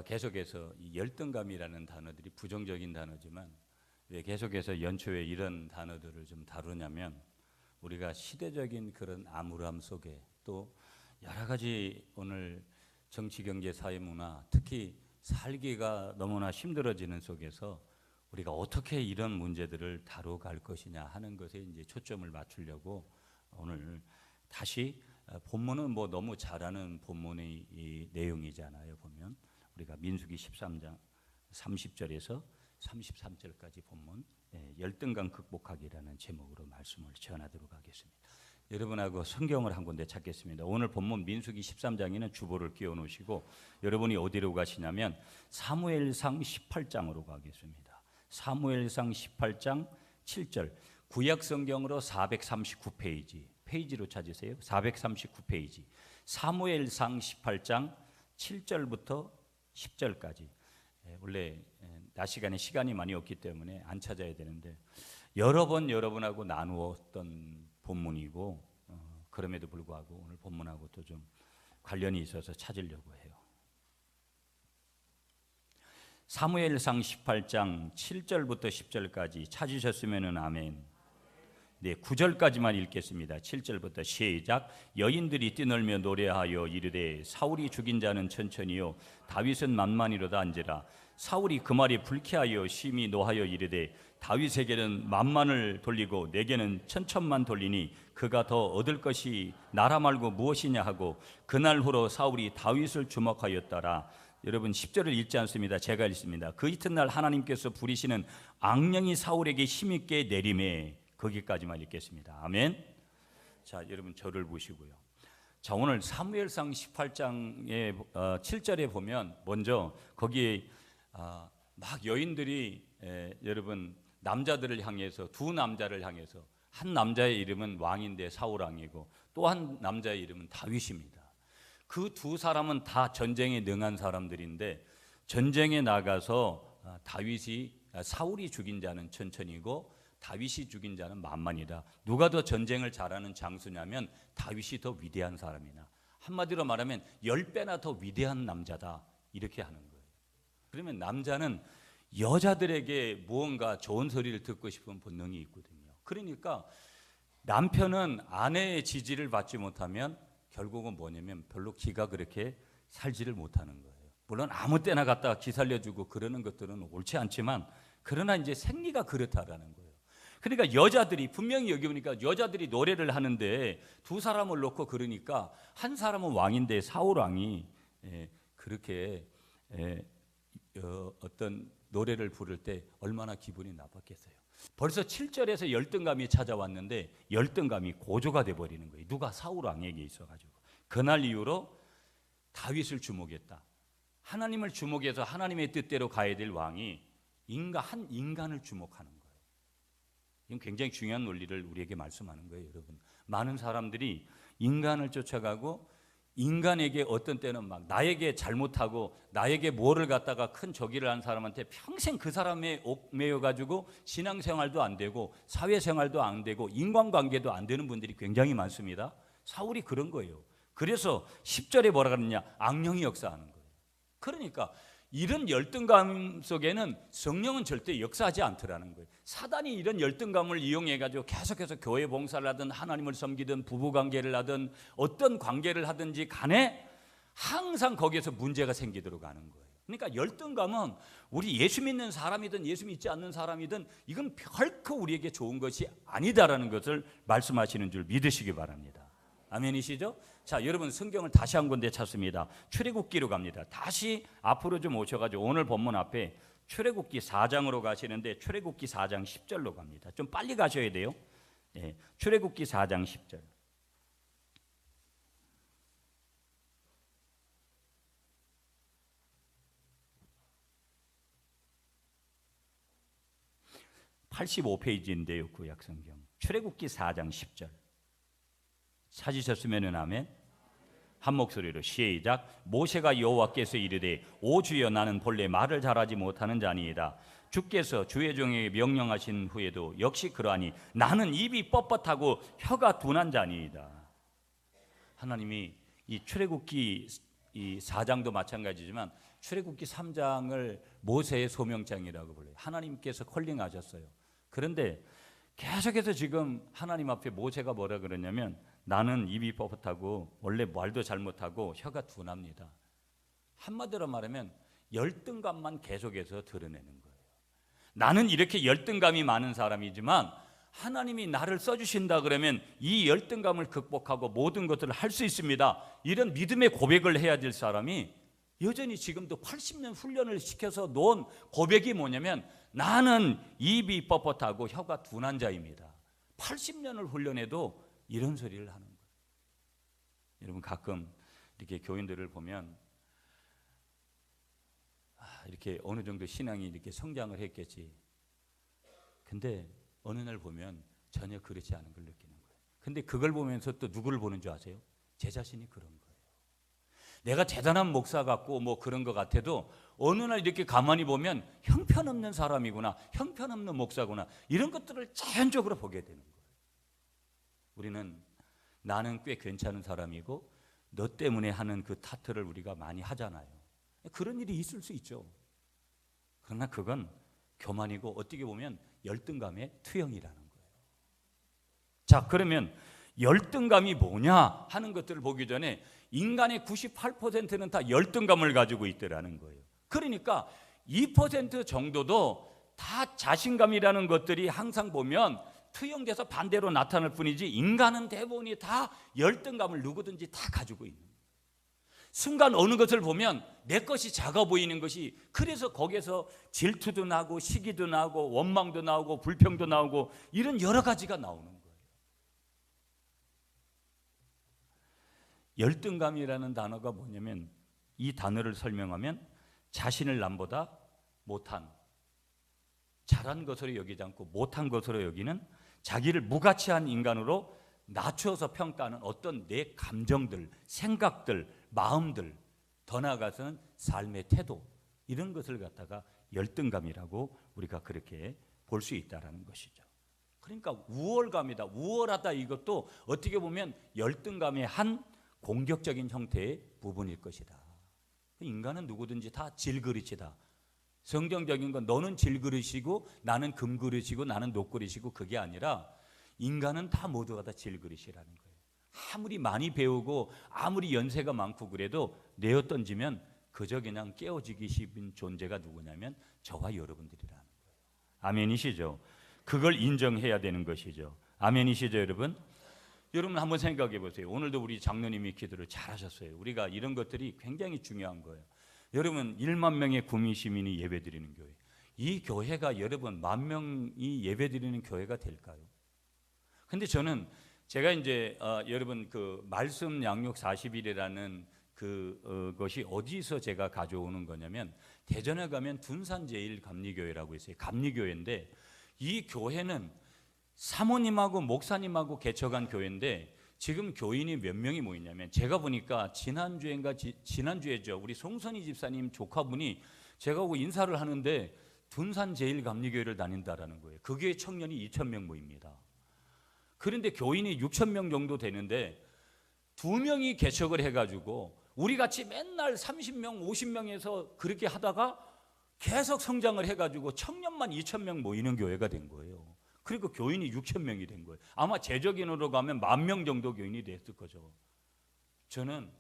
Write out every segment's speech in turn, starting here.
계속해서 이 열등감이라는 단어들이 부정적인 단어지만 왜 계속해서 연초에 이런 단어들을 좀 다루냐면 우리가 시대적인 그런 암울함 속에 또 여러 가지 오늘 정치, 경제, 사회, 문화 특히 살기가 너무나 힘들어지는 속에서 우리가 어떻게 이런 문제들을 다뤄갈 것이냐 하는 것에 이제 초점을 맞추려고 오늘 다시 본문은 뭐 너무 잘 아는 본문의 이 내용이잖아요. 보면 우리가 민수기 13장 30절에서 33절까지 본문 열등감 극복하기라는 제목으로 말씀을 전하도록 하겠습니다. 여러분하고 성경을 한 군데 찾겠습니다. 오늘 본문 민수기 13장에는 주보를 끼워 놓으시고 여러분이 어디로 가시냐면 사무엘상 18장으로 가겠습니다. 사무엘상 18장 7절 구약 성경으로 439페이지 페이지로 찾으세요. 439페이지 사무엘상 18장 7절부터 10절까지 원래 낮 시간에 시간이 많이 없기 때문에 안 찾아야 되는데 여러 번 여러분하고 나누었던 본문이고 그럼에도 불구하고 오늘 본문하고도 좀 관련이 있어서 찾으려고 해요. 사무엘상 18장 7절부터 10절까지 찾으셨으면 아멘. 네, 9절까지만 읽겠습니다. 7절부터 시작. 여인들이 뛰놀며 노래하여 이르되 사울이 죽인 자는 천천히요 다윗은 만만히로다 한지라. 사울이 그 말이 불쾌하여 심히 노하여 이르되 다윗에게는 만만을 돌리고 내게는 천천만 돌리니 그가 더 얻을 것이 나라 말고 무엇이냐 하고 그날 후로 사울이 다윗을 주목하였더라. 여러분 10절을 읽지 않습니다. 제가 읽습니다. 그 이튿날 하나님께서 부리시는 악령이 사울에게 힘있게 내림에 거기까지만 읽겠습니다. 아멘. 자, 여러분 저를 보시고요. 자, 오늘 사무엘상 18장의 7절에 보면 먼저 거기에 막 여인들이 여러분 남자들을 향해서 두 남자를 향해서 한 남자의 이름은 왕인데 사울 왕이고 또 한 남자의 이름은 다윗입니다. 그 두 사람은 다 전쟁에 능한 사람들인데 전쟁에 나가서 사울이 죽인 자는 천천히고 다윗이 죽인 자는 만만이다. 누가 더 전쟁을 잘하는 장수냐면 다윗이 더 위대한 사람이나 한마디로 말하면 10배나 더 위대한 남자다 이렇게 하는 거예요. 그러면 남자는 여자들에게 무언가 좋은 소리를 듣고 싶은 본능이 있거든요. 그러니까 남편은 아내의 지지를 받지 못하면 결국은 뭐냐면 별로 기가 그렇게 살지를 못하는 거예요. 물론 아무 때나 갖다가 기 살려주고 그러는 것들은 옳지 않지만 그러나 이제 생리가 그렇다라는 거예요. 그러니까 여자들이 분명히 여기 보니까 여자들이 노래를 하는데 두 사람을 놓고 그러니까 한 사람은 왕인데 사울 왕이 그렇게 어떤 노래를 부를 때 얼마나 기분이 나빴겠어요. 벌써 7절에서 열등감이 찾아왔는데 열등감이 고조가 돼버리는 거예요. 누가 사울 왕에게 있어가지고 그날 이후로 다윗을 주목했다. 하나님을 주목해서 하나님의 뜻대로 가야 될 왕이 한 인간을 주목하는 거예요. 이건 굉장히 중요한 논리를 우리에게 말씀하는 거예요, 여러분. 많은 사람들이 인간을 쫓아가고 인간에게 어떤 때는 막 나에게 잘못하고 나에게 뭐를 갖다가 큰 저기를 한 사람한테 평생 그 사람에 옥매여 가지고 신앙생활도 안 되고 사회생활도 안 되고 인간관계도 안 되는 분들이 굉장히 많습니다. 사울이 그런 거예요. 그래서 10절에 뭐라 그러느냐? 악령이 역사하는 거예요. 그러니까 이런 열등감 속에는 성령은 절대 역사하지 않더라는 거예요. 사단이 이런 열등감을 이용해가지고 계속해서 교회 봉사를 하든 하나님을 섬기든 부부관계를 하든 어떤 관계를 하든지 간에 항상 거기에서 문제가 생기도록 하는 거예요. 그러니까 열등감은 우리 예수 믿는 사람이든 예수 믿지 않는 사람이든 이건 결코 우리에게 좋은 것이 아니다라는 것을 말씀하시는 줄 믿으시기 바랍니다. 아멘이시죠? 자, 여러분 성경을 다시 한 군데 찾습니다. 출애굽기로 갑니다. 다시 앞으로 좀 오셔가지고 오늘 본문 앞에 출애굽기 4장으로 가시는데 출애굽기 4장 10절로 갑니다. 좀 빨리 가셔야 돼요. 출애굽기 4장 10절. (85페이지인데요) 구약성경 출애굽기 4장 10절 찾으셨으면 아멘. 한 목소리로 시작. 모세가 여호와께서 이르되 오 주여 나는 본래 말을 잘하지 못하는 자니이다. 주께서 주의 종에게 명령하신 후에도 역시 그러하니 나는 입이 뻣뻣하고 혀가 둔한 자니이다. 하나님이 이 출애굽기 이 4장도 마찬가지지만 출애굽기 3장을 모세의 소명장이라고 불러요. 하나님께서 콜링하셨어요. 그런데 계속해서 지금 하나님 앞에 모세가 뭐라 그러냐면 나는 입이 뻣뻣하고 원래 말도 잘못하고 혀가 둔합니다. 한마디로 말하면 열등감만 계속해서 드러내는 거예요. 나는 이렇게 열등감이 많은 사람이지만 하나님이 나를 써주신다 그러면 이 열등감을 극복하고 모든 것들을 할 수 있습니다. 이런 믿음의 고백을 해야 될 사람이 여전히 지금도 80년 훈련을 시켜서 놓은 고백이 뭐냐면 나는 입이 뻣뻣하고 혀가 둔한 자입니다. 80년을 훈련해도 이런 소리를 하는 거예요. 여러분 가끔 이렇게 교인들을 보면 이렇게 어느 정도 신앙이 이렇게 성장을 했겠지. 근데 어느 날 보면 전혀 그렇지 않은 걸 느끼는 거예요. 근데 그걸 보면서 또 누구를 보는 줄 아세요? 제 자신이 그런 거예요. 내가 대단한 목사 같고 뭐 그런 것 같아도 어느 날 이렇게 가만히 보면 형편없는 사람이구나, 형편없는 목사구나, 이런 것들을 자연적으로 보게 되는 거예요. 우리는 나는 꽤 괜찮은 사람이고 너 때문에 하는 그 타투를 우리가 많이 하잖아요. 그런 일이 있을 수 있죠. 그러나 그건 교만이고 어떻게 보면 열등감의 투영이라는 거예요. 자, 그러면 열등감이 뭐냐 하는 것들을 보기 전에 인간의 98%는 다 열등감을 가지고 있더라는 거예요. 그러니까 2% 정도도 다 자신감이라는 것들이 항상 보면 투영돼서 반대로 나타날 뿐이지 인간은 대부분이 다 열등감을 누구든지 다 가지고 있는 거예요. 순간 어느 것을 보면 내 것이 작아 보이는 것이, 그래서 거기에서 질투도 나고 시기도 나고 원망도 나오고 불평도 나오고 이런 여러 가지가 나오는 거예요. 열등감이라는 단어가 뭐냐면 이 단어를 설명하면 자신을 남보다 못한, 잘한 것으로 여기지 않고 못한 것으로 여기는, 자기를 무가치한 인간으로 낮추어서 평가하는 어떤 내 감정들, 생각들, 마음들, 더 나아가서는 삶의 태도, 이런 것을 갖다가 열등감이라고 우리가 그렇게 볼 수 있다는 것이죠. 그러니까 우월감이다, 우월하다, 이것도 어떻게 보면 열등감의 한 공격적인 형태의 부분일 것이다. 인간은 누구든지 다 질그릇이다. 성경적인 건 너는 질그릇이고 나는 금그릇이고 나는 녹그릇이고 그게 아니라 인간은 다 모두가 다 질그릇이라는 거예요. 아무리 많이 배우고 아무리 연세가 많고 그래도 내어 던지면 그저 그냥 깨어지기 쉽은 존재가 누구냐면 저와 여러분들이라는 거예요. 아멘이시죠? 그걸 인정해야 되는 것이죠. 아멘이시죠, 여러분? 여러분 한번 생각해 보세요. 오늘도 우리 장로님이 기도를 잘하셨어요. 우리가 이런 것들이 굉장히 중요한 거예요. 여러분 1만 명의 구미 시민이 예배드리는 교회, 이 교회가 여러분 10,000명이 예배드리는 교회가 될까요? 근데 저는 제가 이제 여러분 그 말씀 양육 40일이라는 그것이 어디서 제가 가져오는 거냐면 대전에 가면 둔산제일감리교회라고 있어요. 감리교회인데 이 교회는 사모님하고 목사님하고 개척한 교회인데 지금 교인이 몇 명이 모이냐면 제가 보니까 지난주에죠. 우리 송선희 집사님 조카분이 제가 오고 인사를 하는데 둔산제일감리교회를 다닌다라는 거예요. 그 교회 청년이 2,000명 모입니다. 그런데 교인이 6,000명 정도 되는데 2명이 개척을 해가지고 우리같이 맨날 30명, 50명에서 그렇게 하다가 계속 성장을 해가지고 청년만 2,000명 모이는 교회가 된 거예요. 그리고 교인이 6,000명이 된 거예요. 아마 제적인으로 가면 10,000명 정도 교인이 됐을 거죠. 저는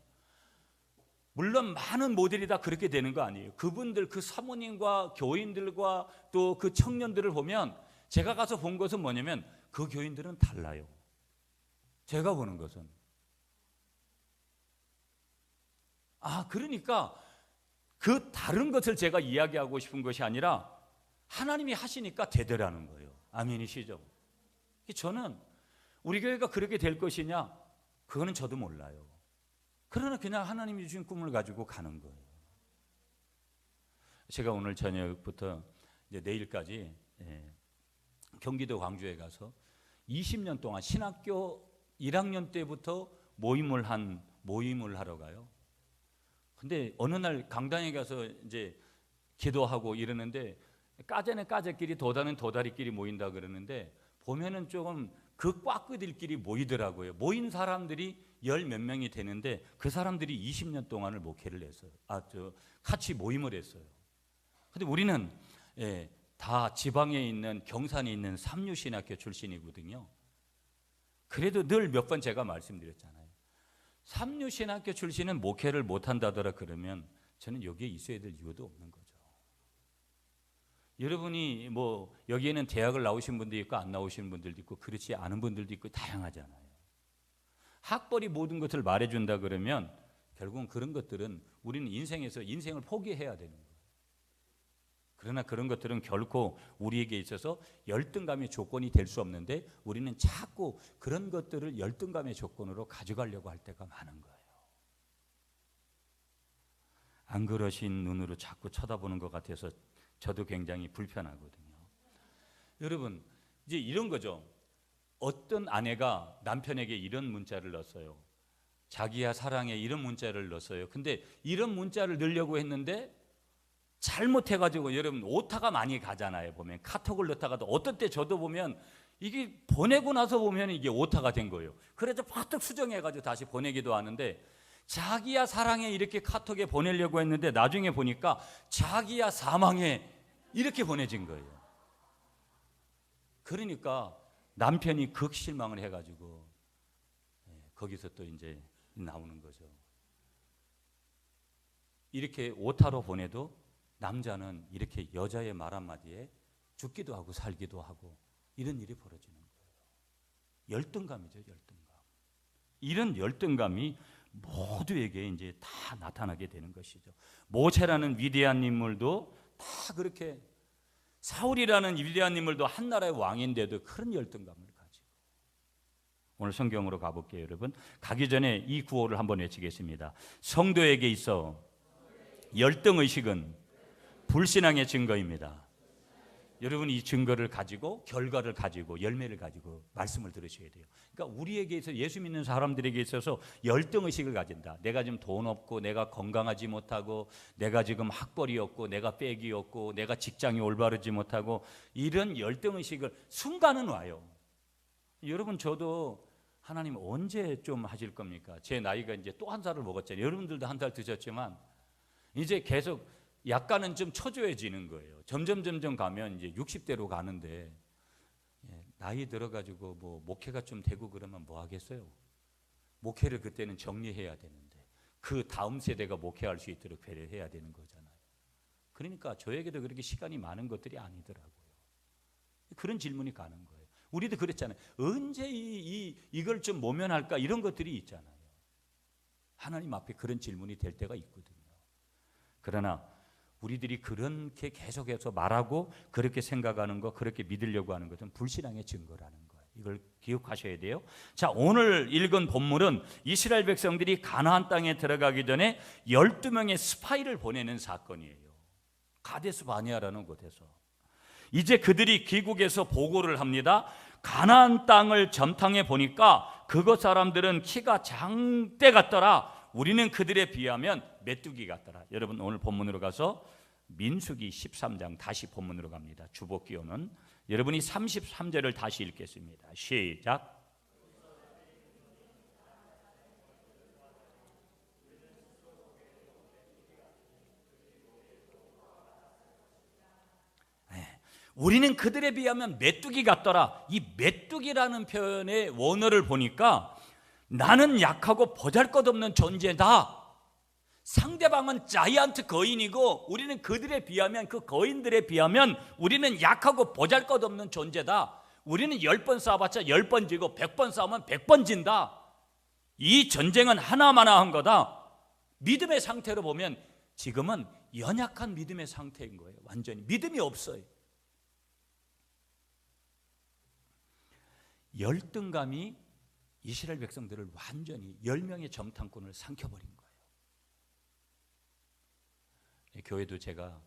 물론 많은 모델이 다 그렇게 되는 거 아니에요. 그분들, 그 사모님과 교인들과 또 그 청년들을 보면 제가 가서 본 것은 뭐냐면 그 교인들은 달라요. 제가 보는 것은. 그러니까 그 다른 것을 제가 이야기하고 싶은 것이 아니라 하나님이 하시니까 되더라는 거예요. 아멘이시죠? 저는 우리 교회가 그렇게 될 것이냐? 그거는 저도 몰라요. 그러나 그냥 하나님이 주신 꿈을 가지고 가는 거예요. 제가 오늘 저녁부터 이제 내일까지 경기도 광주에 가서 20년 동안 신학교 1학년 때부터 모임을 하러 가요. 근데 어느 날 강당에 가서 이제 기도하고 이러는데 까제는 까제끼리 도다는 도다리끼리 모인다 그러는데 보면은 조금 그 꽉끄들끼리 모이더라고요. 모인 사람들이 열 몇 명이 되는데 그 사람들이 20년 동안을 목회를 했어요. 같이 모임을 했어요. 근데 우리는 다 지방에 있는 경산에 있는 삼류신학교 출신이거든요. 그래도 늘 몇 번 제가 말씀드렸잖아요. 삼류신학교 출신은 목회를 못한다더라 그러면 저는 여기에 있어야 될 이유도 없는 거죠. 여러분이 뭐 여기에는 대학을 나오신 분도 있고 안 나오신 분들도 있고 그렇지 않은 분들도 있고 다양하잖아요. 학벌이 모든 것을 말해준다 그러면 결국은 그런 것들은 우리는 인생에서 인생을 포기해야 되는 거예요. 그러나 그런 것들은 결코 우리에게 있어서 열등감의 조건이 될 수 없는데 우리는 자꾸 그런 것들을 열등감의 조건으로 가져가려고 할 때가 많은 거예요. 안 그러신 눈으로 자꾸 쳐다보는 것 같아서 저도 굉장히 불편하거든요. 여러분, 이제 이런 거죠. 어떤 아내가 남편에게 이런 문자를 넣었어요. 자기야 사랑해 이런 문자를 넣었어요. 근데 이런 문자를 넣으려고 했는데 잘못해가지고 여러분 오타가 많이 가잖아요. 보면 카톡을 넣다가도 어떤 때 저도 보면 이게 보내고 나서 보면 이게 오타가 된 거예요. 그래서 파뜩 수정해가지고 다시 보내기도 하는데 자기야 사랑해 이렇게 카톡에 보내려고 했는데 나중에 보니까 자기야 사망해 이렇게 보내진 거예요. 그러니까 남편이 극실망을 해가지고 거기서 또 이제 나오는 거죠. 이렇게 오타로 보내도 남자는 이렇게 여자의 말 한마디에 죽기도 하고 살기도 하고 이런 일이 벌어지는 거예요. 열등감이죠, 열등감. 이런 열등감이 모두에게 이제 다 나타나게 되는 것이죠. 모세라는 위대한 인물도 다 그렇게, 사울이라는 위대한 인물도 한 나라의 왕인데도 그런 열등감을 가지고. 오늘 성경으로 가볼게요, 여러분. 가기 전에 이 구호를 한번 외치겠습니다. 성도에게 있어 열등의식은 불신앙의 증거입니다. 여러분 이 증거를 가지고 결과를 가지고 열매를 가지고 말씀을 들으셔야 돼요. 그러니까 우리에게 있어서 예수 믿는 사람들에게 있어서 열등의식을 가진다. 내가 지금 돈 없고 내가 건강하지 못하고 내가 지금 학벌이 없고 내가 빽이 없고 내가 직장이 올바르지 못하고 이런 열등의식을 순간은 와요. 여러분 저도 하나님 언제 좀 하실 겁니까? 제 나이가 이제 또 한 살을 먹었잖아요. 여러분들도 한 살 드셨지만 이제 계속 약간은 좀 초조해지는 거예요. 점점 가면 이제 60대로 가는데 나이 들어가지고 뭐 목회가 좀 되고 그러면 뭐 하겠어요? 목회를 그때는 정리해야 되는데 그 다음 세대가 목회할 수 있도록 배려해야 되는 거잖아요. 그러니까 저에게도 그렇게 시간이 많은 것들이 아니더라고요. 그런 질문이 가는 거예요. 우리도 그랬잖아요. 언제 이걸 좀 모면할까 이런 것들이 있잖아요. 하나님 앞에 그런 질문이 될 때가 있거든요. 그러나 우리들이 그렇게 계속해서 말하고 그렇게 생각하는 거, 그렇게 믿으려고 하는 것은 불신앙의 증거라는 거예요. 이걸 기억하셔야 돼요. 자, 오늘 읽은 본문은 이스라엘 백성들이 가나안 땅에 들어가기 전에 12명의 스파이를 보내는 사건이에요. 가데스 바네아라는 곳에서. 이제 그들이 귀국해서 보고를 합니다. 가나안 땅을 점탕해 보니까 그곳 사람들은 키가 장대 같더라. 우리는 그들에 비하면 메뚜기 같더라. 여러분 오늘 본문으로 가서 민수기 13장 다시 본문으로 갑니다. 주복기호는 여러분이 33절을 다시 읽겠습니다. 시작. 우리는 그들에 비하면 메뚜기 같더라. 이 메뚜기라는 표현의 원어를 보니까 나는 약하고 보잘것없는 존재다. 상대방은 자이언트 거인이고 우리는 그들에 비하면, 그 거인들에 비하면 우리는 약하고 보잘것없는 존재다. 우리는 10번 싸워봤자 10번 지고 100번 싸우면 100번 진다. 이 전쟁은 하나마나한 거다. 믿음의 상태로 보면 지금은 연약한 믿음의 상태인 거예요. 완전히 믿음이 없어요. 열등감이 이스라엘 백성들을 완전히 10명의 점탕꾼을 삼켜버린 거예요. 교회도 제가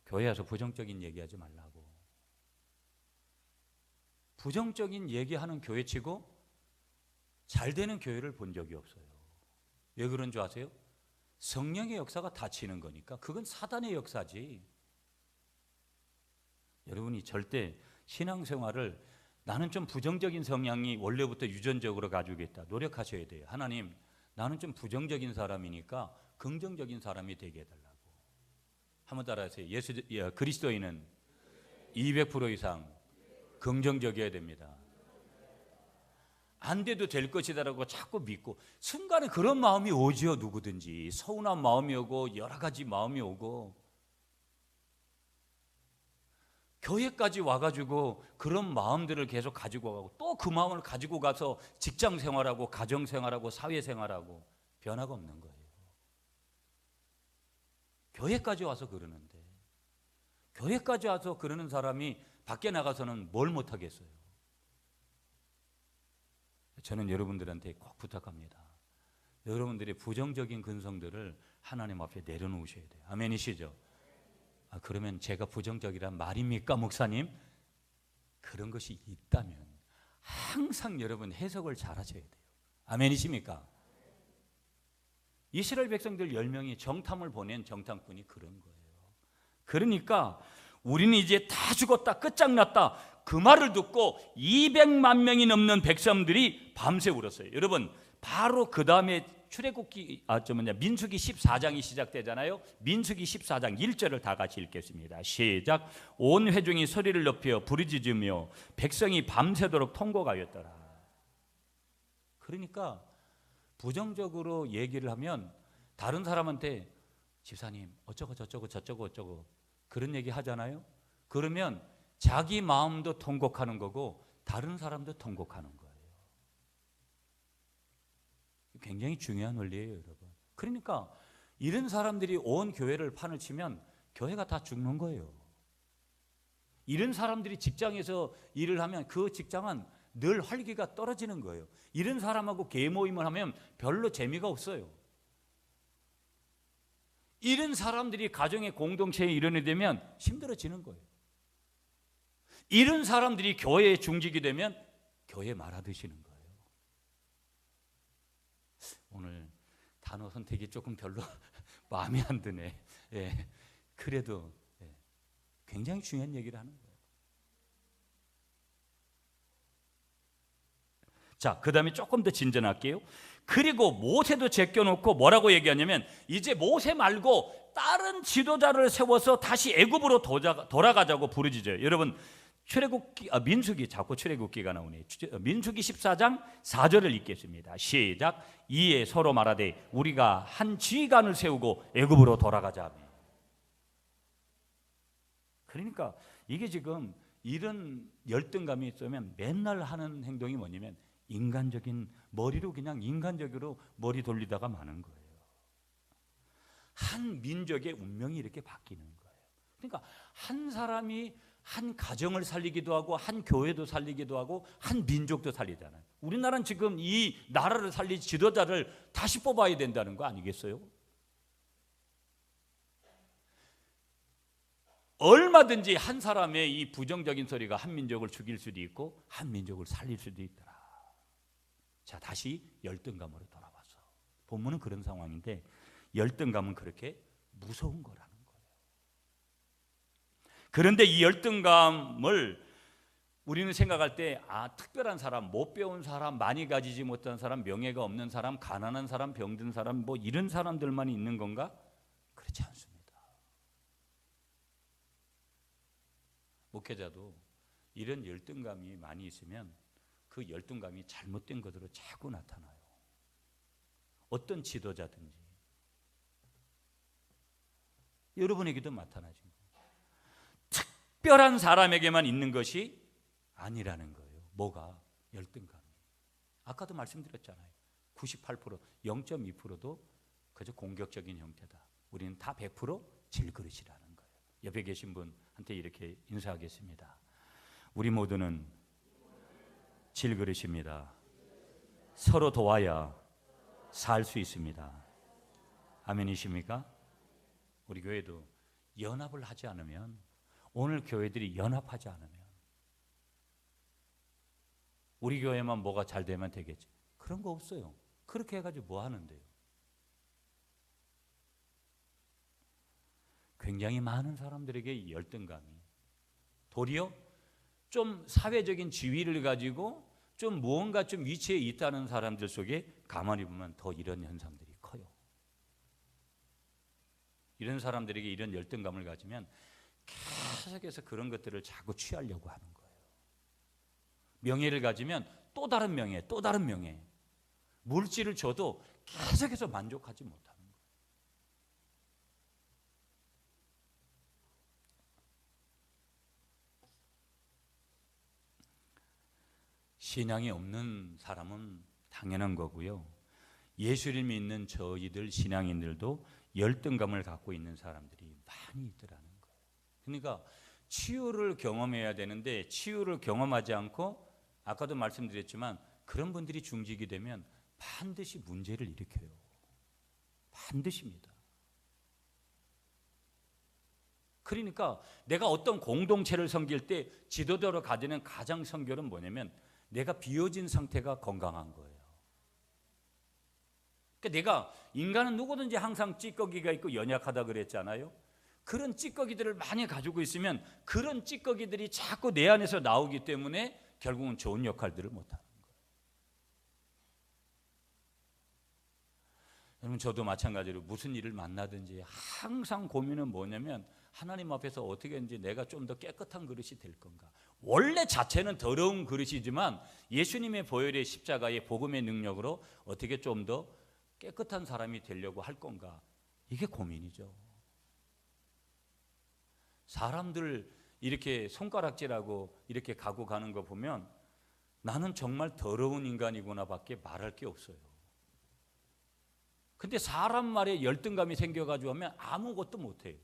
교회 와서 부정적인 얘기하지 말라고, 부정적인 얘기하는 교회치고 잘 되는 교회를 본 적이 없어요. 왜 그런 줄 아세요? 성령의 역사가 닫히는 거니까. 그건 사단의 역사지. 여러분이 절대 신앙생활을 나는 좀 부정적인 성향이 원래부터 유전적으로 가지고 있다. 노력하셔야 돼요. 하나님, 나는 좀 부정적인 사람이니까 긍정적인 사람이 되게 해달라고. 한번 따라하세요. 그리스도인은 200% 이상 긍정적이어야 됩니다. 안 돼도 될 것이다라고 자꾸 믿고, 순간에 그런 마음이 오지요. 누구든지 서운한 마음이 오고 여러 가지 마음이 오고, 교회까지 와가지고 그런 마음들을 계속 가지고 가고, 또 그 마음을 가지고 가서 직장 생활하고 가정 생활하고 사회 생활하고 변화가 없는 거예요. 교회까지 와서 그러는데, 교회까지 와서 그러는 사람이 밖에 나가서는 뭘 못하겠어요. 저는 여러분들한테 꼭 부탁합니다. 여러분들의 부정적인 근성들을 하나님 앞에 내려놓으셔야 돼요. 아멘이시죠? 그러면 제가 부정적이란 말입니까, 목사님? 그런 것이 있다면 항상 여러분 해석을 잘 하셔야 돼요. 아멘이십니까? 이스라엘 백성들 10명이 정탐을 보낸 정탐꾼이 그런 거예요. 그러니까 우리는 이제 다 죽었다, 끝장났다, 그 말을 듣고 200만 명이 넘는 백성들이 밤새 울었어요. 여러분, 바로 그 다음에 민수기 14장이 시작되잖아요. 민수기 14장 1절을 다 같이 읽겠습니다. 시작. 온 회중이 소리를 높여 부르짖으며 백성이 밤새도록 통곡하였더라. 그러니까 부정적으로 얘기를 하면 다른 사람한테 집사님 어쩌고 저쩌고 저쩌고 어쩌고 그런 얘기 하잖아요. 그러면 자기 마음도 통곡하는 거고 다른 사람도 통곡하는 거예요. 굉장히 중요한 원리예요, 여러분. 그러니까 이런 사람들이 온 교회를 판을 치면 교회가 다 죽는 거예요. 이런 사람들이 직장에서 일을 하면 그 직장은 늘 활기가 떨어지는 거예요. 이런 사람하고 개모임을 하면 별로 재미가 없어요. 이런 사람들이 가정의 공동체에 일원이 되면 힘들어지는 거예요. 이런 사람들이 교회에 중직이 되면 교회 말아드시는 거예요. 오늘 단어 선택이 조금 별로 마음에 안 드네. 예, 그래도 굉장히 중요한 얘기를 하는 거예요. 자, 그 다음에 조금 더 진전할게요. 그리고 모세도 제껴놓고 뭐라고 얘기하냐면, 이제 모세 말고 다른 지도자를 세워서 다시 애굽으로 돌아가자고 부르짖어요. 여러분, 민수기, 자꾸 출애굽기가 나오네. 민수기 14장 4절을 읽겠습니다. 시작. 이에 서로 말하되 우리가 한 지휘관을 세우고 애굽으로 돌아가자. 그러니까 이게 지금 이런 열등감이 있으면 맨날 하는 행동이 뭐냐면 인간적인 머리로 그냥 인간적으로 머리 돌리다가 마는 거예요. 한 민족의 운명이 이렇게 바뀌는 거예요. 그러니까 한 사람이 한 가정을 살리기도 하고 한 교회도 살리기도 하고 한 민족도 살리잖아요. 우리나라는 지금 이 나라를 살릴 지도자를 다시 뽑아야 된다는 거 아니겠어요? 얼마든지 한 사람의 이 부정적인 소리가 한 민족을 죽일 수도 있고 한 민족을 살릴 수도 있더라. 자, 다시 열등감으로 돌아와서 본문은 그런 상황인데 열등감은 그렇게 무서운 거라는 거예요. 그런데 이 열등감을 우리는 생각할 때 특별한 사람, 못 배운 사람, 많이 가지지 못한 사람, 명예가 없는 사람, 가난한 사람, 병든 사람, 뭐 이런 사람들만 있는 건가? 그렇지 않습니다. 목회자도 이런 열등감이 많이 있으면 그 열등감이 잘못된 것으로 자꾸 나타나요. 어떤 지도자든지 여러분에게도 나타나죠. 특별한 사람에게만 있는 것이 아니라는 거예요. 뭐가? 열등감이. 아까도 말씀드렸잖아요. 98%, 0.2%도 그저 공격적인 형태다. 우리는 다 100% 질그릇이라는 거예요. 옆에 계신 분한테 이렇게 인사하겠습니다. 우리 모두는 질그릇입니다. 서로 도와야 살 수 있습니다. 아멘이십니까? 우리 교회도 연합을 하지 않으면, 오늘 교회들이 연합하지 않으면 우리 교회만 뭐가 잘 되면 되겠지. 그런 거 없어요. 그렇게 해가지고 뭐 하는데요? 굉장히 많은 사람들에게 열등감이 도리어 좀 사회적인 지위를 가지고 좀 무언가 좀 위치에 있다는 사람들 속에 가만히 보면 더 이런 현상들이 커요. 이런 사람들에게 이런 열등감을 가지면 계속해서 그런 것들을 자꾸 취하려고 하는 거예요. 명예를 가지면 또 다른 명예, 또 다른 명예. 물질을 줘도 계속해서 만족하지 못하는 거예요. 신앙이 없는 사람은 당연한 거고요. 예수를 믿는 저희들 신앙인들도 열등감을 갖고 있는 사람들이 많이 있더라는 거예요. 그러니까 치유를 경험해야 되는데 치유를 경험하지 않고 아까도 말씀드렸지만 그런 분들이 중직이 되면 반드시 문제를 일으켜요. 반드시입니다. 그러니까 내가 어떤 공동체를 섬길 때 지도자로 가지는 가장 선결은 뭐냐면 내가 비워진 상태가 건강한 거예요. 그러니까 내가 인간은 누구든지 항상 찌꺼기가 있고 연약하다 그랬잖아요. 그런 찌꺼기들을 많이 가지고 있으면 그런 찌꺼기들이 자꾸 내 안에서 나오기 때문에 결국은 좋은 역할들을 못하는 거예요. 여러분 저도 마찬가지로 무슨 일을 만나든지 항상 고민은 뭐냐면 하나님 앞에서 어떻게 하는지 내가 좀 더 깨끗한 그릇이 될 건가. 원래 자체는 더러운 그릇이지만 예수님의 보혈의 십자가의 복음의 능력으로 어떻게 좀 더 깨끗한 사람이 되려고 할 건가. 이게 고민이죠. 사람들 이렇게 손가락질하고 이렇게 가고 가는 거 보면 나는 정말 더러운 인간이구나 밖에 말할 게 없어요. 근데 사람 말에 열등감이 생겨가지고 하면 아무것도 못해요.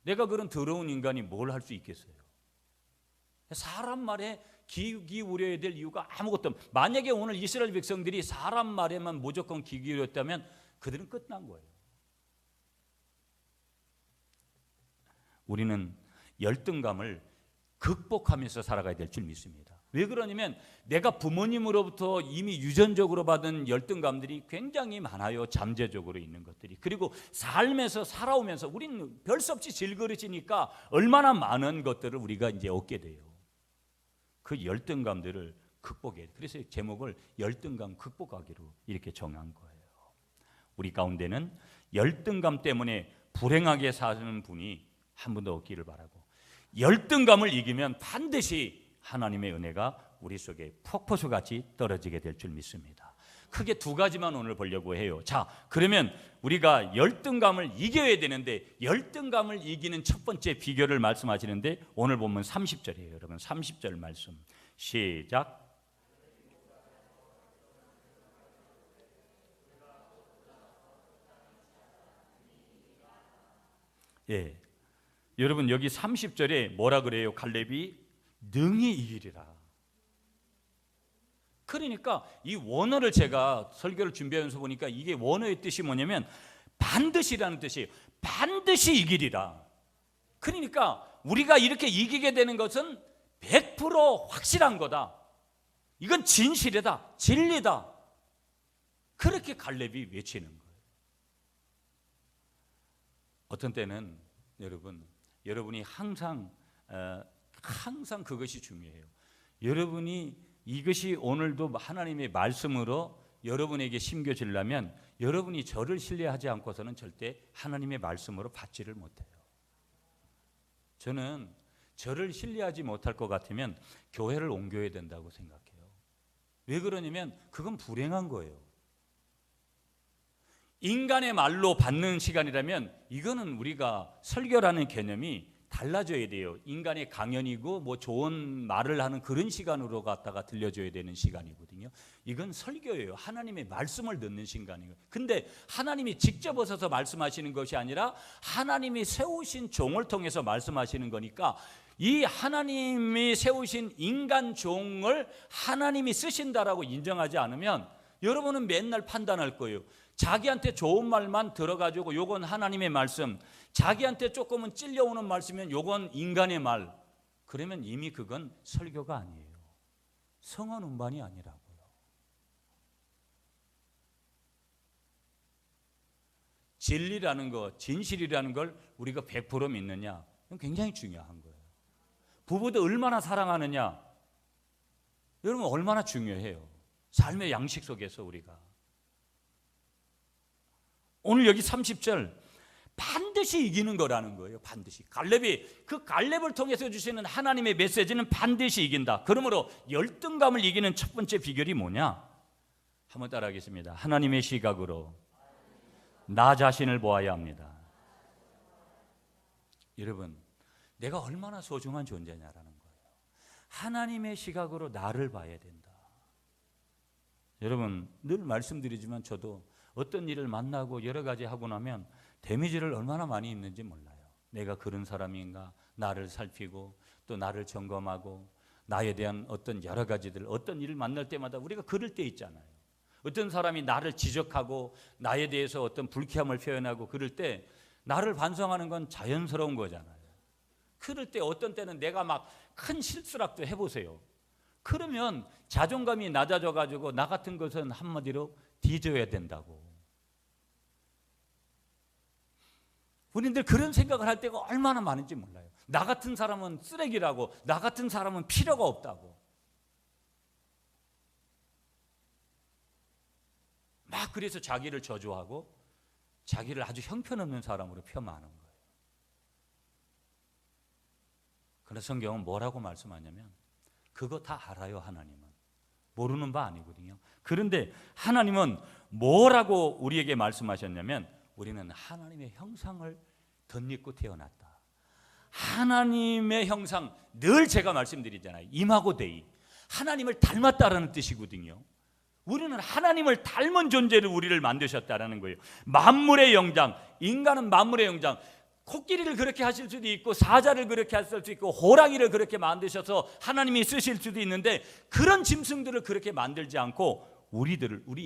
내가 그런 더러운 인간이 뭘 할 수 있겠어요? 사람 말에 귀 기울여야 될 이유가 아무것도 없어요. 만약에 오늘 이스라엘 백성들이 사람 말에만 무조건 귀 기울였다면 그들은 끝난 거예요. 우리는 열등감을 극복하면서 살아가야 될 줄 믿습니다. 왜 그러냐면 내가 부모님으로부터 이미 유전적으로 받은 열등감들이 굉장히 많아요. 잠재적으로 있는 것들이. 그리고 삶에서 살아오면서 우리는 별 수 없이 질그릇이니까 얼마나 많은 것들을 우리가 이제 얻게 돼요. 그 열등감들을 극복해야 돼요. 그래서 제목을 열등감 극복하기로 이렇게 정한 거예요. 우리 가운데는 열등감 때문에 불행하게 사는 분이 한 분도 없기를 바라고 열등감을 이기면 반드시 하나님의 은혜가 우리 속에 폭포수같이 떨어지게 될 줄 믿습니다. 크게 두 가지만 오늘 보려고 해요. 자, 그러면 우리가 열등감을 이겨야 되는데 열등감을 이기는 첫 번째 비결을 말씀하시는데 오늘 보면 30절이에요. 여러분 30절 말씀 시작. 예, 여러분 여기 30절에 뭐라 그래요? 갈렙이 능히 이기리라. 그러니까 이 원어를 제가 설교를 준비하면서 보니까 이게 원어의 뜻이 뭐냐면 반드시라는 뜻이에요. 반드시 이기리라. 그러니까 우리가 이렇게 이기게 되는 것은 100% 확실한 거다. 이건 진실이다. 진리다. 그렇게 갈렙이 외치는 거예요. 어떤 때는 여러분이 항상 그것이 중요해요. 여러분이 이것이 오늘도 하나님의 말씀으로 여러분에게 심겨지려면 여러분이 저를 신뢰하지 않고서는 절대 하나님의 말씀으로 받지를 못해요. 저는 저를 신뢰하지 못할 것 같으면 교회를 옮겨야 된다고 생각해요. 왜 그러냐면 그건 불행한 거예요. 인간의 말로 받는 시간이라면 이거는 우리가 설교라는 개념이 달라져야 돼요. 인간의 강연이고 뭐 좋은 말을 하는 그런 시간으로 갖다가 들려줘야 되는 시간이거든요. 이건 설교예요. 하나님의 말씀을 듣는 시간이에요. 근데 하나님이 직접 오셔서 말씀하시는 것이 아니라 하나님이 세우신 종을 통해서 말씀하시는 거니까 이 하나님이 세우신 인간 종을 하나님이 쓰신다라고 인정하지 않으면 여러분은 맨날 판단할 거예요. 자기한테 좋은 말만 들어가지고 요건 하나님의 말씀, 자기한테 조금은 찔려오는 말씀이면 요건 인간의 말. 그러면 이미 그건 설교가 아니에요. 성원 운반이 아니라고요. 진리라는 것, 진실이라는 걸 우리가 100% 믿느냐? 이건 굉장히 중요한 거예요. 부부도 얼마나 사랑하느냐, 여러분 얼마나 중요해요. 삶의 양식 속에서 우리가 오늘 여기 30절 반드시 이기는 거라는 거예요. 반드시. 그 갈렙을 통해서 주시는 하나님의 메시지는 반드시 이긴다. 그러므로 열등감을 이기는 첫 번째 비결이 뭐냐? 한번 따라하겠습니다. 하나님의 시각으로 나 자신을 보아야 합니다. 여러분, 내가 얼마나 소중한 존재냐라는 거예요. 하나님의 시각으로 나를 봐야 된다. 여러분, 늘 말씀드리지만 저도 어떤 일을 만나고 여러 가지 하고 나면 데미지를 얼마나 많이 입는지 몰라요. 내가 그런 사람인가, 나를 살피고 또 나를 점검하고 나에 대한 어떤 여러 가지들, 어떤 일을 만날 때마다 우리가 그럴 때 있잖아요. 어떤 사람이 나를 지적하고 나에 대해서 어떤 불쾌함을 표현하고 그럴 때 나를 반성하는 건 자연스러운 거잖아요. 그럴 때 어떤 때는 내가 막 큰 실수라도 해보세요. 그러면 자존감이 낮아져가지고 나 같은 것은 한마디로 뒤져야 된다고. 우리들 그런 생각을 할 때가 얼마나 많은지 몰라요. 나 같은 사람은 쓰레기라고, 나 같은 사람은 필요가 없다고. 막 그래서 자기를 저주하고 자기를 아주 형편없는 사람으로 폄하하는 거예요. 그래서 성경은 뭐라고 말씀하냐면 그거 다 알아요. 하나님은 모르는 바 아니거든요. 그런데 하나님은 뭐라고 우리에게 말씀하셨냐면 우리는 하나님의 형상을 덧입고 태어났다. 하나님의 형상, 늘 제가 말씀드리잖아요. 임하고 데이, 하나님을 닮았다라는 뜻이거든요. 우리는 하나님을 닮은 존재로 우리를 만드셨다라는 거예요. 만물의 영장, 인간은 만물의 영장. 코끼리를 그렇게 하실 수도 있고 사자를 그렇게 하실 수도 있고 호랑이를 그렇게 만드셔서 하나님이 쓰실 수도 있는데 그런 짐승들을 그렇게 만들지 않고 우리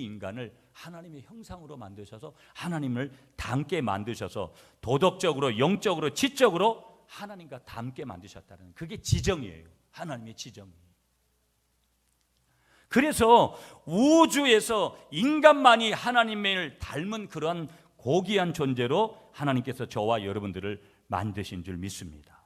인간을 하나님의 형상으로 만드셔서 하나님을 닮게 만드셔서 도덕적으로, 영적으로, 지적으로 하나님과 닮게 만드셨다는, 그게 지정이에요. 하나님의 지정이에요. 그래서 우주에서 인간만이 하나님을 닮은 그런 고귀한 존재로 하나님께서 저와 여러분들을 만드신 줄 믿습니다.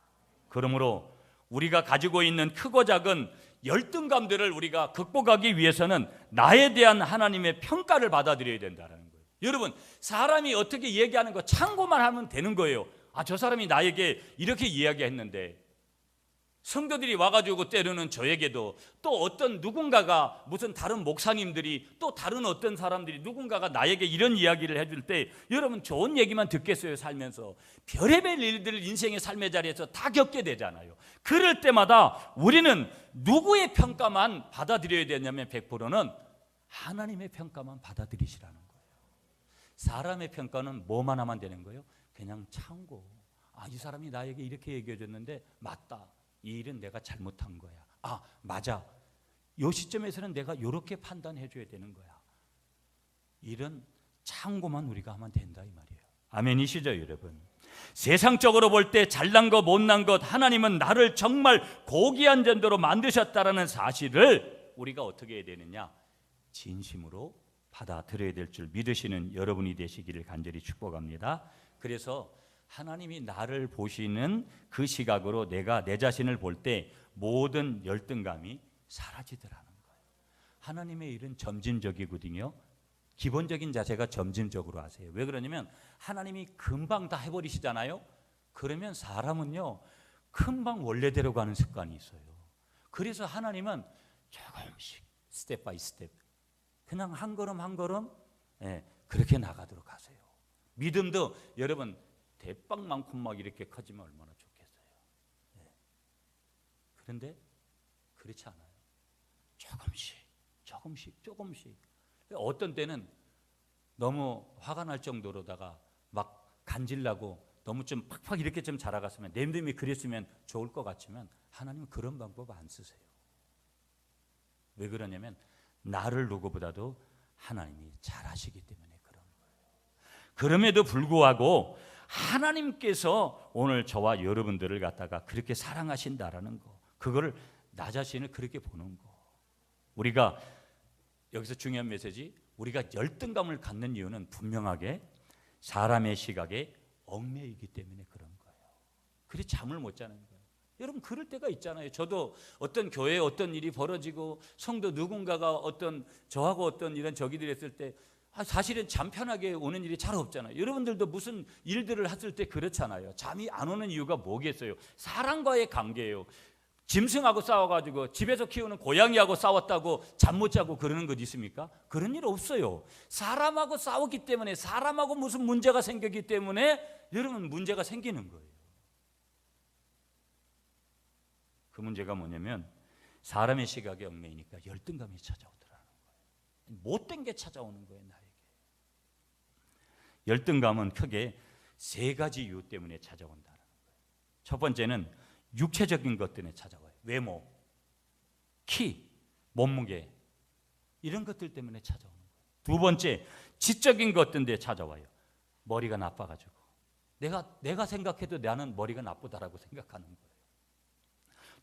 그러므로 우리가 가지고 있는 크고 작은 열등감들을 우리가 극복하기 위해서는 나에 대한 하나님의 평가를 받아들여야 된다는 거예요. 여러분, 사람이 어떻게 얘기하는 거 참고만 하면 되는 거예요. 아, 저 사람이 나에게 이렇게 이야기했는데, 성도들이 와가지고 때로는 저에게도 또 어떤 누군가가, 무슨 다른 목사님들이, 또 다른 어떤 사람들이 누군가가 나에게 이런 이야기를 해줄 때 여러분 좋은 얘기만 듣겠어요? 살면서 별의별 일들을 인생의 삶의 자리에서 다 겪게 되잖아요. 그럴 때마다 우리는 누구의 평가만 받아들여야 되냐면 100%는 하나님의 평가만 받아들이시라는 거예요. 사람의 평가는 뭐만 하면 되는 거예요? 그냥 참고. 아, 이 사람이 나에게 이렇게 얘기해 줬는데 맞다, 이 일은 내가 잘못한 거야. 아, 맞아, 이 시점에서는 내가 이렇게 판단해 줘야 되는 거야. 이런 참고만 우리가 하면 된다 이 말이에요. 아멘이시죠 여러분? 세상적으로 볼 때 잘난 것 못난 것, 하나님은 나를 정말 고귀한 존재로 만드셨다라는 사실을 우리가 어떻게 해야 되느냐? 진심으로 받아들여야 될 줄 믿으시는 여러분이 되시기를 간절히 축복합니다. 그래서 하나님이 나를 보시는 그 시각으로 내가 내 자신을 볼 때 모든 열등감이 사라지더라는 거예요. 하나님의 일은 점진적이거든요. 기본적인 자세가 점진적으로 하세요. 왜 그러냐면 하나님이 금방 다 해버리시잖아요. 그러면 사람은요 금방 원래대로 가는 습관이 있어요. 그래서 하나님은 조금씩 스텝 바이 스텝, 그냥 한 걸음 한 걸음 그렇게 나가도록 하세요. 믿음도 여러분 대빵만큼 막 이렇게 커지면 얼마나 좋겠어요. 그런데 그렇지 않아요. 조금씩. 어떤 때는 너무 화가 날 정도로다가 막 간질나고 너무 좀 팍팍 이렇게 좀 자라갔으면, 내 믿음이 그랬으면 좋을 것 같지만 하나님은 그런 방법 안 쓰세요. 왜 그러냐면 나를 누구보다도 하나님이 잘하시기 때문에 그런 거예요. 그럼에도 불구하고 하나님께서 오늘 저와 여러분들을 갖다가 그렇게 사랑하신다라는 거, 그거를 나 자신을 그렇게 보는 거. 우리가 여기서 중요한 메시지, 우리가 열등감을 갖는 이유는 분명하게 사람의 시각에 얽매이기 때문에 그런 거예요. 그래서 잠을 못 자는 거예요. 여러분 그럴 때가 있잖아요. 저도 어떤 교회에 어떤 일이 벌어지고 성도 누군가가 어떤 저하고 어떤 이런 적이들이 했을 때 사실은 잠 편하게 오는 일이 잘 없잖아요. 여러분들도 무슨 일들을 했을 때 그렇잖아요. 잠이 안 오는 이유가 뭐겠어요? 사람과의 관계예요. 짐승하고 싸워가지고 집에서 키우는 고양이하고 싸웠다고 잠 못 자고 그러는 것 있습니까? 그런 일 없어요. 사람하고 싸웠기 때문에, 사람하고 무슨 문제가 생겼기 때문에 여러분 문제가 생기는 거예요. 그 문제가 뭐냐면 사람의 시각에 얽매이니까 열등감이 찾아오더라는 거예요. 못된 게 찾아오는 거예요, 나에게. 열등감은 크게 세 가지 이유 때문에 찾아온다는 거예요. 첫 번째는 육체적인 것 때문에 찾아와요. 외모, 키, 몸무게 이런 것들 때문에 찾아오는 거예요. 두 번째, 지적인 것 때문에 찾아와요. 머리가 나빠가지고 내가 생각해도 나는 머리가 나쁘다라고 생각하는 거예요.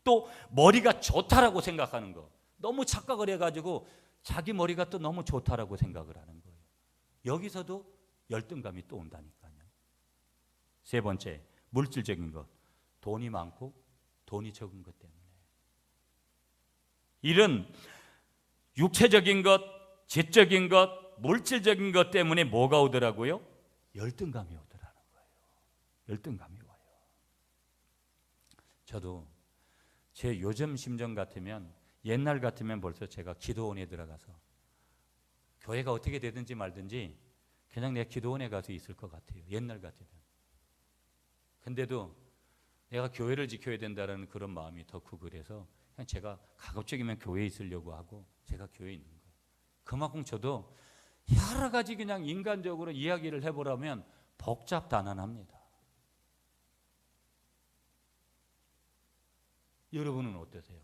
또 머리가 좋다라고 생각하는 거. 너무 착각을 해가지고 자기 머리가 또 너무 좋다라고 생각을 하는 거예요. 여기서도 열등감이 또 온다니까요. 세 번째, 물질적인 것. 돈이 많고 돈이 적은 것 때문에. 이런 육체적인 것, 지적인 것, 물질적인 것 때문에 뭐가 오더라고요? 열등감이 오더라는 거예요. 열등감이 와요. 저도 제 요즘 심정 같으면, 옛날 같으면 벌써 제가 기도원에 들어가서 교회가 어떻게 되든지 말든지 그냥 내가 기도원에 가서 있을 것 같아요. 옛날 같으면. 근데도 내가 교회를 지켜야 된다는 그런 마음이 더 크고 그래서 그냥 제가 가급적이면 교회에 있으려고 하고 제가 교회에 있는 거예요. 그만큼 저도 여러 가지 그냥 인간적으로 이야기를 해보라면 복잡단안합니다. 여러분은 어떠세요?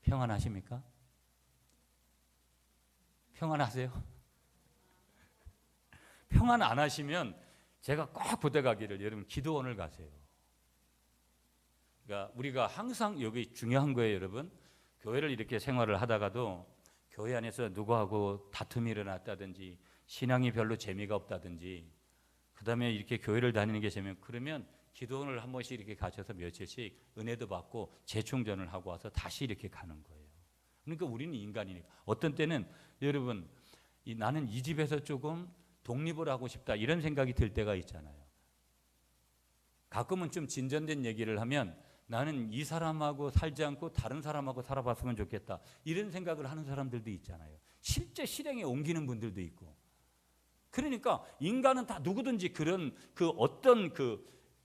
평안하십니까? 평안하세요? 평안 안 하시면 제가 꼭 부탁하기를, 여러분 기도원을 가세요. 그러니까 우리가 항상 여기 중요한 거예요, 여러분. 교회를 이렇게 생활을 하다가도 교회 안에서 누구하고 다툼이 일어났다든지 신앙이 별로 재미가 없다든지 그다음에 이렇게 교회를 다니는 게 재미없고 그러면 기도원을 한 번씩 이렇게 가셔서 며칠씩 은혜도 받고 재충전을 하고 와서 다시 이렇게 가는 거예요. 그러니까 우리는 인간이니까 어떤 때는 여러분 나는 이 집에서 조금 독립을 하고 싶다 이런 생각이 들 때가 있잖아요. 가끔은 좀 진전된 얘기를 하면 나는 이 사람하고 살지 않고 다른 사람하고 살아봤으면 좋겠다 이런 생각을 하는 사람들도 있잖아요. 실제 실행에 옮기는 분들도 있고. 그러니까 인간은 다 누구든지 그런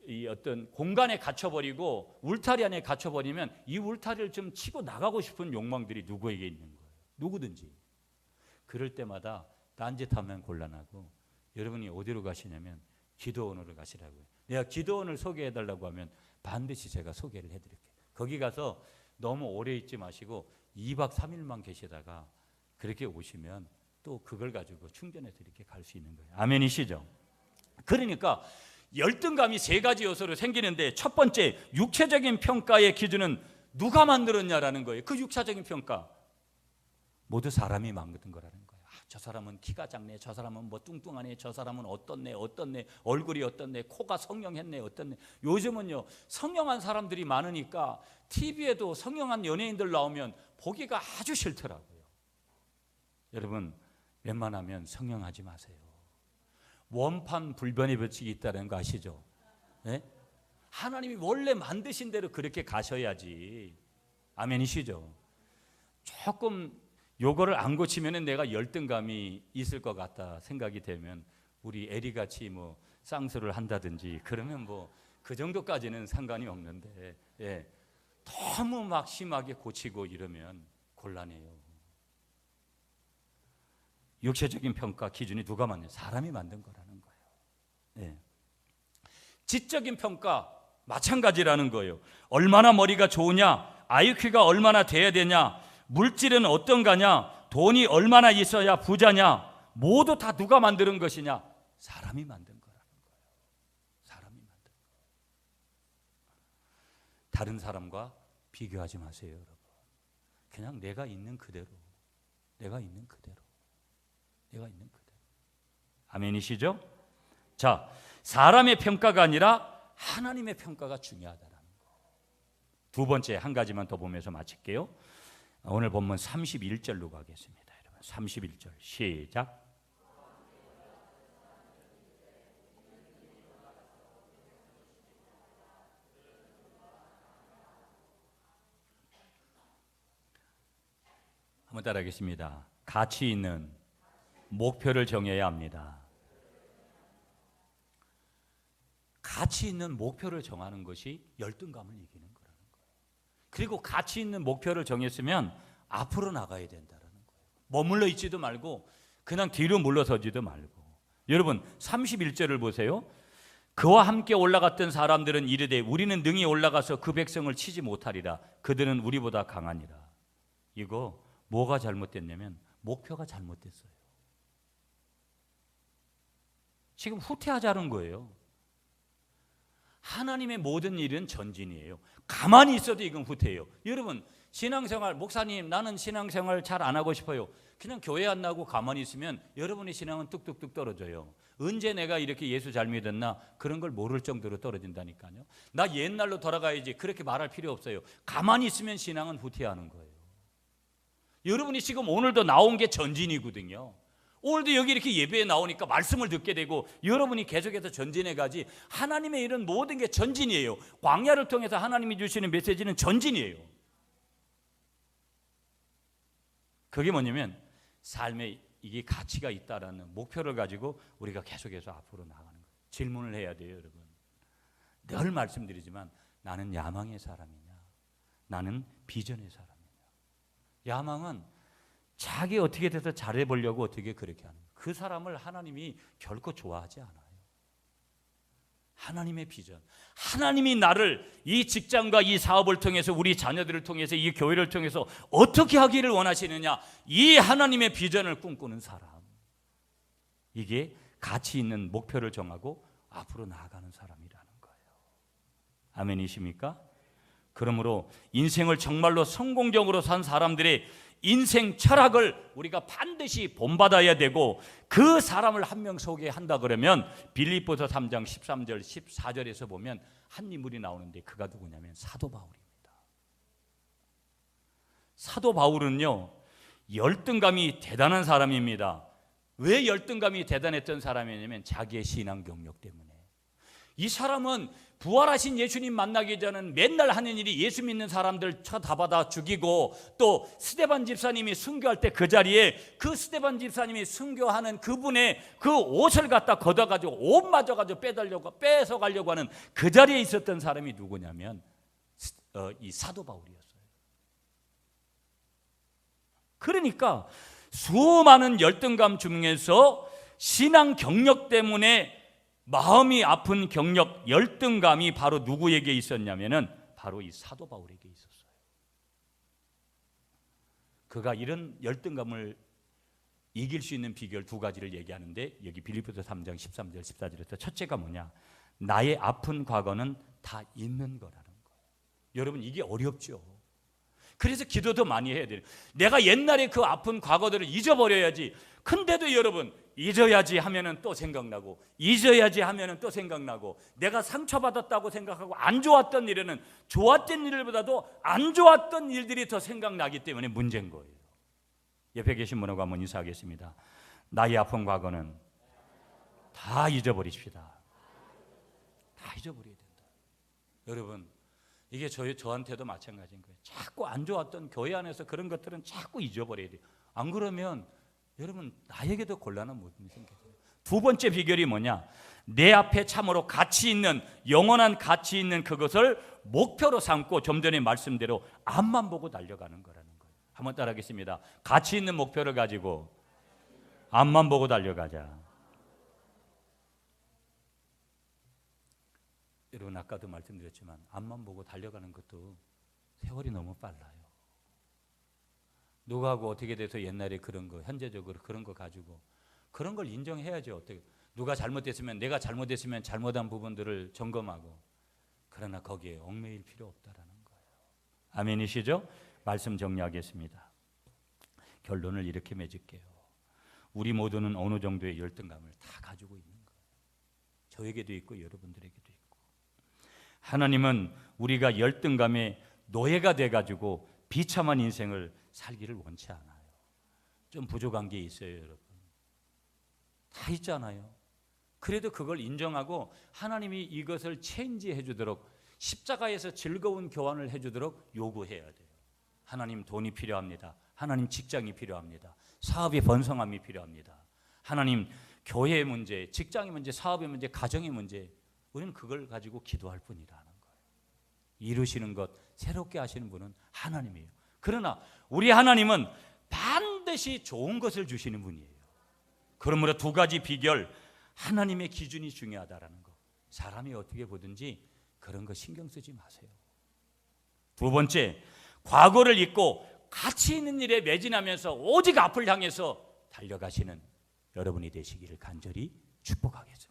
이 어떤 공간에 갇혀버리고 울타리 안에 갇혀버리면 이 울타리를 좀 치고 나가고 싶은 욕망들이 누구에게 있는 거예요. 누구든지. 그럴 때마다 딴짓하면 곤란하고 여러분이 어디로 가시냐면 기도원으로 가시라고요. 내가 기도원을 소개해달라고 하면 반드시 제가 소개를 해드릴게요. 거기 가서 너무 오래 있지 마시고 2박 3일만 계시다가 그렇게 오시면 또 그걸 가지고 충전해서 이렇게 갈 수 있는 거예요. 아멘이시죠? 그러니까 열등감이 세 가지 요소로 생기는데 첫 번째 육체적인 평가의 기준은 누가 만들었냐라는 거예요. 그 육체적인 평가 모두 사람이 만든 거라는 거예요. 저 사람은 키가 작네, 저 사람은 뭐 뚱뚱하네, 저 사람은 어떻네, 얼굴이 어떻네, 코가 성형했네, 어떻네. 요즘은요 성형한 사람들이 많으니까 TV에도 성형한 연예인들 나오면 보기가 아주 싫더라고요. 여러분 웬만하면 성형하지 마세요. 원판 불변의 법칙이 있다는 거 아시죠? 네? 하나님이 원래 만드신 대로 그렇게 가셔야지. 아멘이시죠? 조금 요거를 안 고치면 내가 열등감이 있을 것 같다 생각이 되면 우리 에리같이 뭐 쌍수를 한다든지 그러면 뭐 그 정도까지는 상관이 없는데 너무 막 심하게 고치고 이러면 곤란해요. 육체적인 평가 기준이 누가 만든? 사람이 만든 거라는 거예요. 지적인 평가 마찬가지라는 거예요. 얼마나 머리가 좋으냐, IQ가 얼마나 돼야 되냐, 물질은 어떤가냐, 돈이 얼마나 있어야 부자냐, 모두 다 누가 만드는 것이냐? 사람이 만든 거라는 거예요. 사람이 만든 거. 다른 사람과 비교하지 마세요, 여러분. 그냥 내가 있는 그대로, 내가 있는 그대로. 아멘이시죠? 자, 사람의 평가가 아니라 하나님의 평가가 중요하다라는 거. 두 번째 한 가지만 더 보면서 마칠게요. 오늘 본문 31절로 가겠습니다. 여러분 31절 시작. 한번 따라하겠습니다. 가치 있는 목표를 정해야 합니다. 가치 있는 목표를 정하는 것이 열등감을 이기는 거라는 거예요. 그리고 가치 있는 목표를 정했으면 앞으로 나가야 된다는 거예요. 머물러 있지도 말고 그냥 뒤로 물러서지도 말고. 여러분 31절을 보세요. 그와 함께 올라갔던 사람들은 이르되 우리는 능히 올라가서 그 백성을 치지 못하리라. 그들은 우리보다 강하니라. 이거 뭐가 잘못됐냐면 목표가 잘못됐어요. 지금 후퇴하자는 거예요. 하나님의 모든 일은 전진이에요. 가만히 있어도 이건 후퇴예요. 여러분 신앙생활, 목사님 나는 신앙생활 잘 안 하고 싶어요. 그냥 교회 안 나고 가만히 있으면 여러분의 신앙은 뚝뚝뚝 떨어져요. 언제 내가 이렇게 예수 잘 믿었나 그런 걸 모를 정도로 떨어진다니까요. 나 옛날로 돌아가야지 그렇게 말할 필요 없어요. 가만히 있으면 신앙은 후퇴하는 거예요. 여러분이 지금 오늘도 나온 게 전진이거든요. 오늘도 여기 이렇게 예배에 나오니까 말씀을 듣게 되고 여러분이 계속해서 전진해 가지. 하나님의 일은 모든 게 전진이에요. 광야를 통해서 하나님이 주시는 메시지는 전진이에요. 그게 뭐냐면 삶에 이게 가치가 있다라는 목표를 가지고 우리가 계속해서 앞으로 나가는 거예요. 질문을 해야 돼요, 여러분. 늘 말씀드리지만 나는 야망의 사람이냐? 나는 비전의 사람이냐? 야망은 자기 어떻게 돼서 잘해보려고 어떻게 그렇게 하는 거예요. 그 사람을 하나님이 결코 좋아하지 않아요. 하나님의 비전, 하나님이 나를 이 직장과 이 사업을 통해서 우리 자녀들을 통해서 이 교회를 통해서 어떻게 하기를 원하시느냐, 이 하나님의 비전을 꿈꾸는 사람, 이게 가치 있는 목표를 정하고 앞으로 나아가는 사람이라는 거예요. 아멘이십니까? 그러므로 인생을 정말로 성공적으로 산 사람들의 인생 철학을 우리가 반드시 본받아야 되고, 그 사람을 한 명 소개한다 그러면 빌립보서 3장 13절 14절에서 보면 한 인물이 나오는데 그가 누구냐면 사도 바울입니다. 사도 바울은요 열등감이 대단한 사람입니다. 왜 열등감이 대단했던 사람이냐면 자기의 신앙 경력 때문에. 이 사람은 부활하신 예수님 만나기 전에는 맨날 하는 일이 예수 믿는 사람들 쳐다봐다 죽이고, 또 스데반 집사님이 순교할 때 그 자리에 그 스데반 집사님이 순교하는 그분의 그 옷을 갖다 걷어가지고 옷 맞아가지고 뺏어가려고 하는 그 자리에 있었던 사람이 누구냐면 이 사도 바울이었어요. 그러니까 수많은 열등감 중에서 신앙 경력 때문에 마음이 아픈 경력, 열등감이 바로 누구에게 있었냐면은 바로 이 사도 바울에게 있었어요. 그가 이런 열등감을 이길 수 있는 비결 두 가지를 얘기하는데, 여기 빌립보서 3장 13절 14절에서 첫째가 뭐냐? 나의 아픈 과거는 다 있는 거라는 거예요. 여러분 이게 어렵죠. 그래서 기도도 많이 해야 돼요. 내가 옛날에 그 아픈 과거들을 잊어버려야지. 근데도 여러분 잊어야지 하면은 또 생각나고, 잊어야지 하면은 또 생각나고, 내가 상처받았다고 생각하고 안 좋았던 일에는 좋았던 일보다도 안 좋았던 일들이 더 생각나기 때문에 문제인 거예요. 옆에 계신 분하고 한번 인사하겠습니다. 나의 아픈 과거는 다 잊어버리십시다. 다 잊어버려야 된다. 여러분 이게 저한테도 마찬가지인 거예요. 자꾸 안 좋았던 교회 안에서 그런 것들은 자꾸 잊어버려야 돼요. 안 그러면 여러분 나에게도 곤란한 모습이 생겨요. 두 번째 비결이 뭐냐? 내 앞에 참으로 가치 있는, 영원한 가치 있는 그것을 목표로 삼고 좀 전에 말씀대로 앞만 보고 달려가는 거라는 거예요. 한번 따라하겠습니다. 가치 있는 목표를 가지고 앞만 보고 달려가자. 여러분 아까도 말씀드렸지만 앞만 보고 달려가는 것도 세월이 너무 빨라요. 누구하고 어떻게 돼서 옛날에 그런 거, 현재적으로 그런 거 가지고 그런 걸 인정해야죠. 어떻게 누가 잘못됐으면, 내가 잘못됐으면 잘못한 부분들을 점검하고, 그러나 거기에 얽매일 필요 없다라는 거예요. 아멘이시죠? 말씀 정리하겠습니다. 결론을 이렇게 맺을게요. 우리 모두는 어느 정도의 열등감을 다 가지고 있는 거예요. 저에게도 있고 여러분들에게도 있고. 하나님은 우리가 열등감에 노예가 돼가지고 비참한 인생을 살기를 원치 않아요. 좀 부족한 게 있어요, 여러분. 다 있잖아요. 그래도 그걸 인정하고 하나님이 이것을 체인지해 주도록, 십자가에서 즐거운 교환을 해주도록 요구해야 돼요. 하나님, 돈이 필요합니다. 하나님, 직장이 필요합니다. 사업의 번성함이 필요합니다. 하나님, 교회의 문제, 직장의 문제, 사업의 문제, 가정의 문제, 우리는 그걸 가지고 기도할 뿐이라는 거예요. 이루시는 것, 새롭게 하시는 분은 하나님이에요. 그러나 우리 하나님은 반드시 좋은 것을 주시는 분이에요. 그러므로 두 가지 비결, 하나님의 기준이 중요하다라는 거. 사람이 어떻게 보든지 그런 거 신경 쓰지 마세요. 두 번째, 과거를 잊고 가치 있는 일에 매진하면서 오직 앞을 향해서 달려가시는 여러분이 되시기를 간절히 축복하겠습니다.